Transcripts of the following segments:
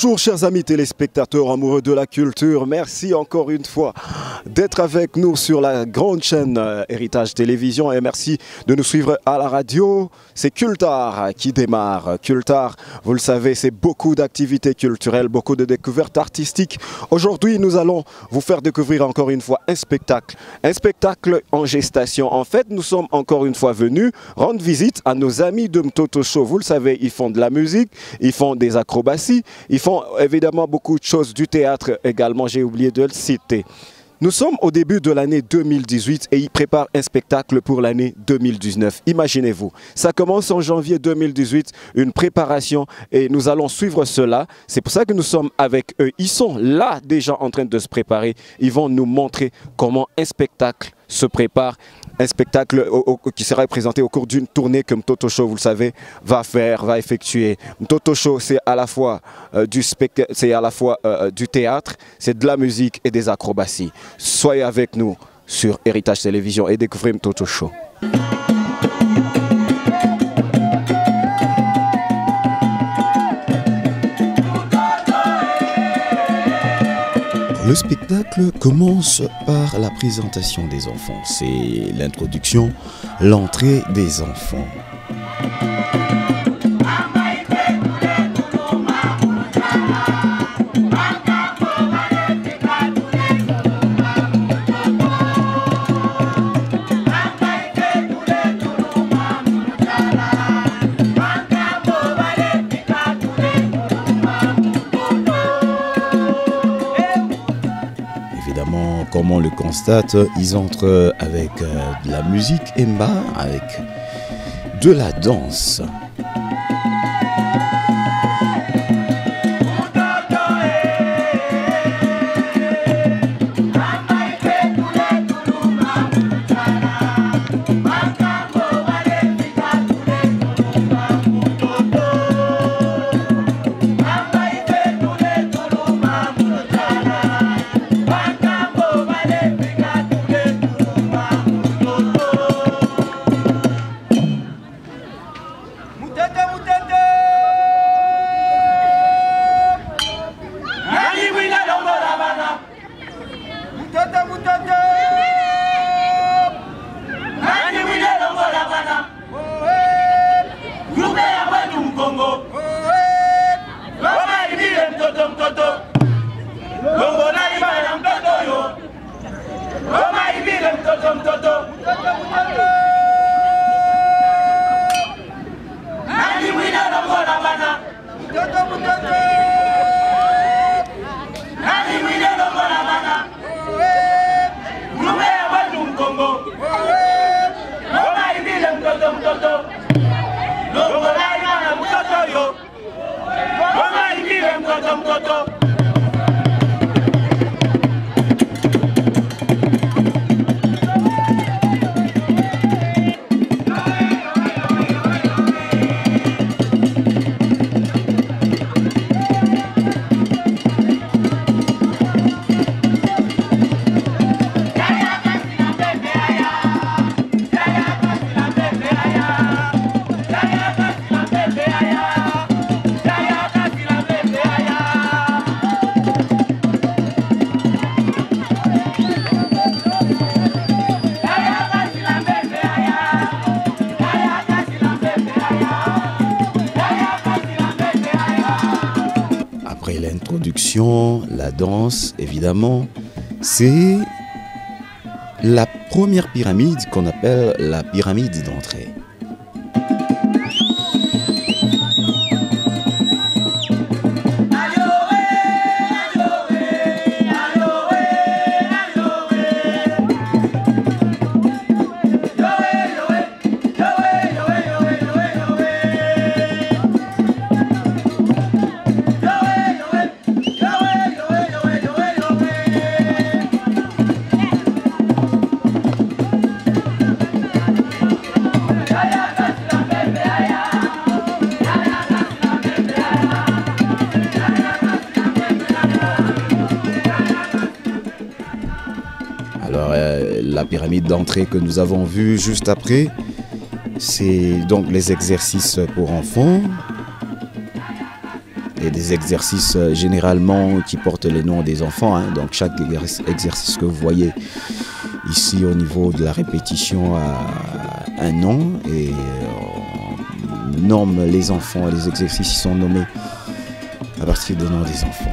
Bonjour chers amis téléspectateurs amoureux de la culture, merci encore une fois d'être avec nous sur la grande chaîne Héritage Télévision et merci de nous suivre à la radio. C'est Cultar qui démarre. Cultar, vous le savez, c'est beaucoup d'activités culturelles, beaucoup de découvertes artistiques. Aujourd'hui, nous allons vous faire découvrir encore une fois un spectacle en gestation. En fait, nous sommes encore une fois venus rendre visite à nos amis de Mtoto Show. Vous le savez, ils font de la musique, ils font des acrobaties, ils font évidemment beaucoup de choses, du théâtre également, j'ai oublié de le citer. Nous sommes au début de l'année 2018 et ils préparent un spectacle pour l'année 2019. Imaginez-vous, ça commence en janvier 2018, une préparation et nous allons suivre cela. C'est pour ça que nous sommes avec eux. Ils sont là déjà en train de se préparer. Ils vont nous montrer comment un spectacle se prépare. Un spectacle qui sera présenté au cours d'une tournée que Mtoto Show, vous le savez, va effectuer. Mtoto Show, c'est à la fois du théâtre, c'est de la musique et des acrobaties. Soyez avec nous sur Héritage Télévision et découvrez Mtoto Show. Le spectacle commence par la présentation des enfants. C'est l'introduction, l'entrée des enfants. Comme on le constate, ils entrent avec de la musique Emba, avec de la danse. L'introduction, la danse, évidemment, c'est la première pyramide qu'on appelle la pyramide d'entrée. La pyramide d'entrée que nous avons vue juste après, c'est donc les exercices pour enfants. et des exercices généralement qui portent les noms des enfants. Hein. Donc chaque exercice que vous voyez ici au niveau de la répétition a un nom et on nomme les enfants. Les exercices sont nommés à partir des noms des enfants.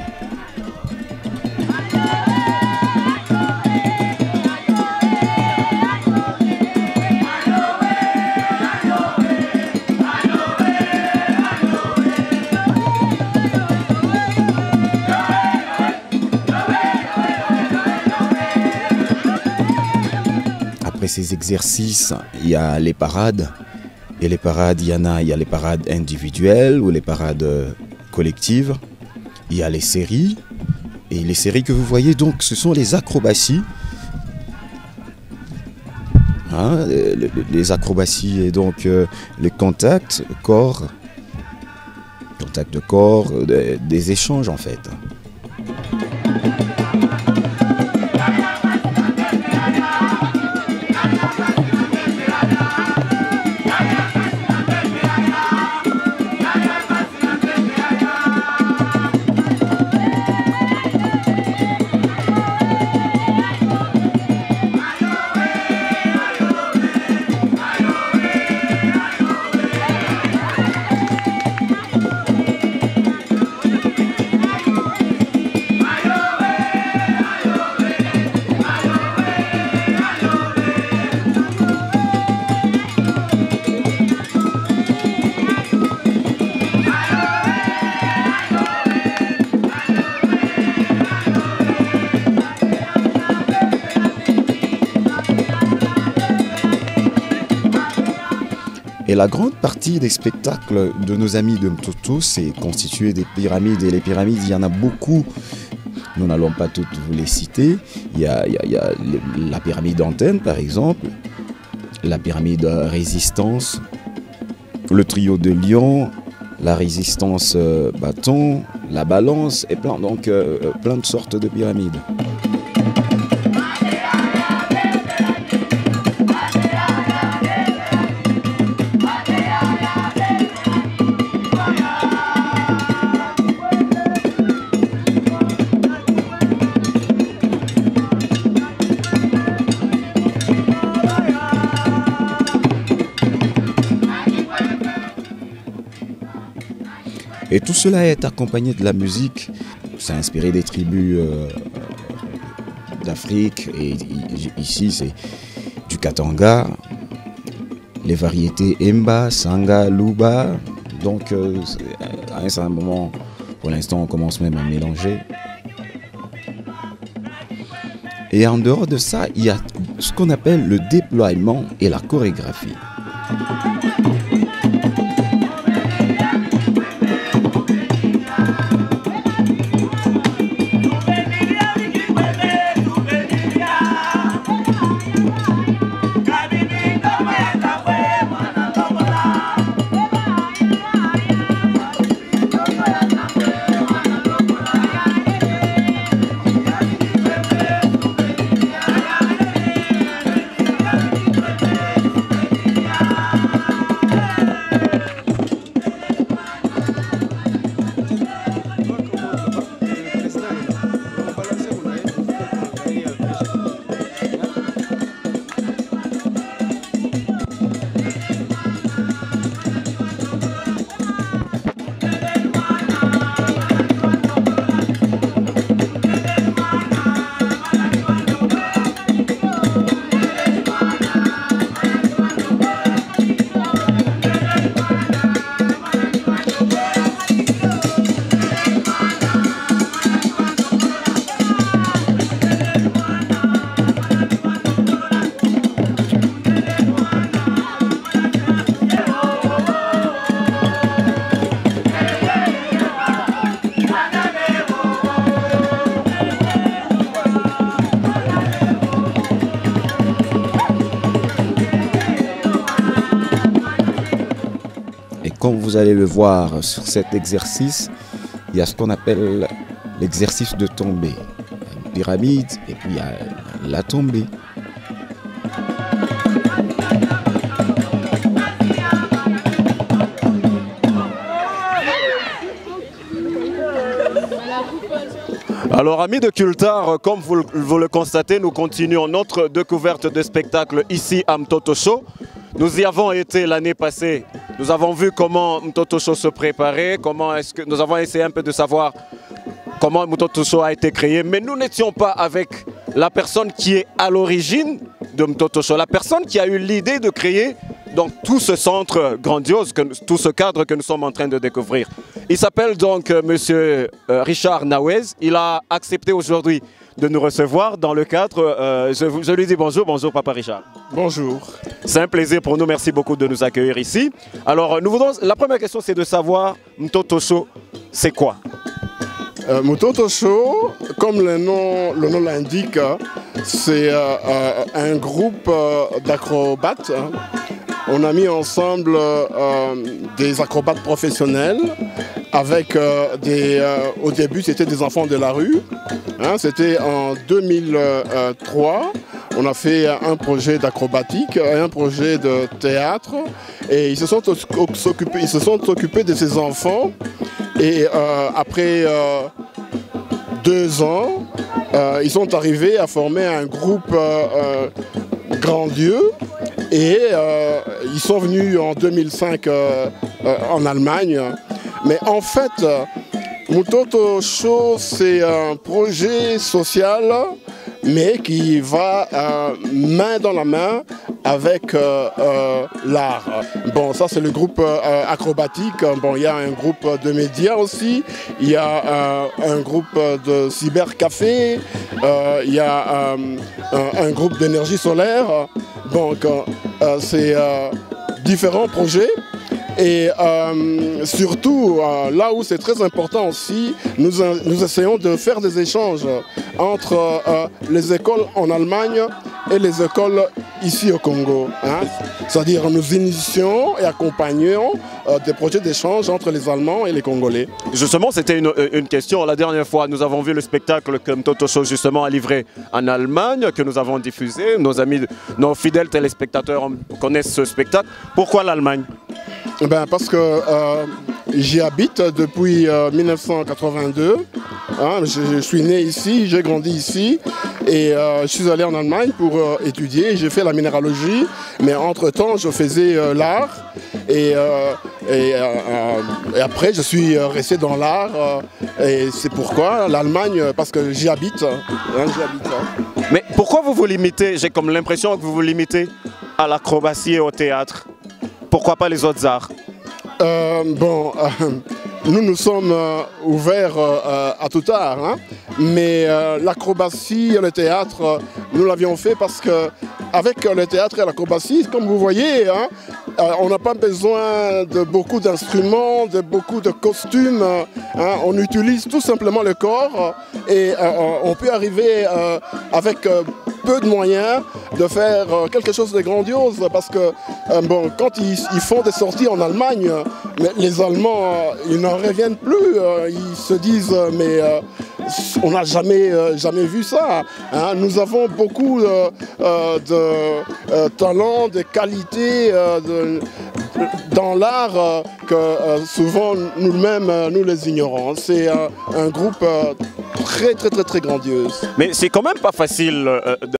Après ces exercices, il y a les parades. Et les parades, il y a les parades individuelles ou les parades collectives. Il y a les séries. Et les séries que vous voyez, donc, ce sont les acrobaties. Hein, les acrobaties et donc le contact corps, contact de corps, des échanges en fait. Et la grande partie des spectacles de nos amis de Mtoto, c'est constitué des pyramides. Et les pyramides, il y en a beaucoup. Nous n'allons pas toutes vous les citer. Il y a la pyramide antenne, par exemple, la pyramide résistance, le trio de lion, la résistance bâton, la balance, et plein de sortes de pyramides. Et tout cela est accompagné de la musique. C'est inspiré des tribus d'Afrique. Et ici, c'est du Katanga, les variétés Emba, Sanga, Luba. Donc, à un certain moment, pour l'instant, on commence même à mélanger. Et en dehors de ça, il y a ce qu'on appelle le déploiement et la chorégraphie. Comme vous allez le voir sur cet exercice, il y a ce qu'on appelle l'exercice de tombée. Une pyramide et puis il y a la tombée. Alors, amis de Cultar, comme vous le constatez, nous continuons notre découverte de spectacle ici à Mtoto Show. Nous y avons été l'année passée. Nous avons vu comment Mtoto Show se préparait, nous avons essayé un peu de savoir comment Mtoto Show a été créé, mais nous n'étions pas avec la personne qui est à l'origine de Mtoto Show, la personne qui a eu l'idée de créer donc tout ce centre grandiose, tout ce cadre que nous sommes en train de découvrir. Il s'appelle donc Monsieur Richard Nawez. Il a accepté aujourd'hui de nous recevoir dans le cadre. Je lui dis bonjour, bonjour Papa Richard. Bonjour. C'est un plaisir pour nous, merci beaucoup de nous accueillir ici. Alors la première question c'est de savoir Mtoto Show, c'est quoi? Mtoto Show, comme le nom l'indique, c'est un groupe d'acrobates. On a mis ensemble des acrobates professionnels avec au début c'était des enfants de la rue. Hein, c'était en 2003. On a fait un projet d'acrobatique, un projet de théâtre et ils se sont occupés de ces enfants. Et après 2 ans, ils sont arrivés à former un groupe grandiose et ils sont venus en 2005 en Allemagne. Mais en fait, Mtoto Show, c'est un projet social, mais qui va main dans la main avec l'art. Bon, ça c'est le groupe acrobatique. Bon, il y a un groupe de médias aussi. Il y a un groupe de cybercafé. Il y a un groupe d'énergie solaire. Donc, c'est différents projets. Et surtout, là où c'est très important aussi, nous essayons de faire des échanges entre les écoles en Allemagne et les écoles ici au Congo. Hein. C'est-à-dire nous initions et accompagnons des projets d'échange entre les Allemands et les Congolais. Justement, c'était une question. La dernière fois, nous avons vu le spectacle que Mtoto Show justement a livré en Allemagne, que nous avons diffusé. Nos amis, nos fidèles téléspectateurs connaissent ce spectacle. Pourquoi l'Allemagne? Ben parce que j'y habite depuis 1982. Hein, je suis né ici, j'ai grandi ici et je suis allé en Allemagne pour étudier. J'ai fait la minéralogie, mais entre-temps, je faisais l'art et après, je suis resté dans l'art et c'est pourquoi l'Allemagne, parce que j'y habite. Hein, j'y habite. Mais pourquoi vous vous limitez? J'ai comme l'impression que vous vous limitez à l'acrobatie et au théâtre. Pourquoi pas les autres arts? Nous sommes ouverts à tout art, hein, mais l'acrobatie et le théâtre, nous l'avions fait parce que avec le théâtre et l'acrobatie, comme vous voyez, hein, on n'a pas besoin de beaucoup d'instruments, de beaucoup de costumes. Hein, on utilise tout simplement le corps et on peut arriver avec peu de moyens de faire quelque chose de grandiose parce que bon, quand ils font des sorties en Allemagne, les Allemands ils n'en reviennent plus, ils se disent mais on n'a jamais vu ça. Hein. Nous avons beaucoup de talent, de qualité dans l'art que souvent nous-mêmes nous les ignorons. C'est un groupe très grandiose. Mais c'est quand même pas facile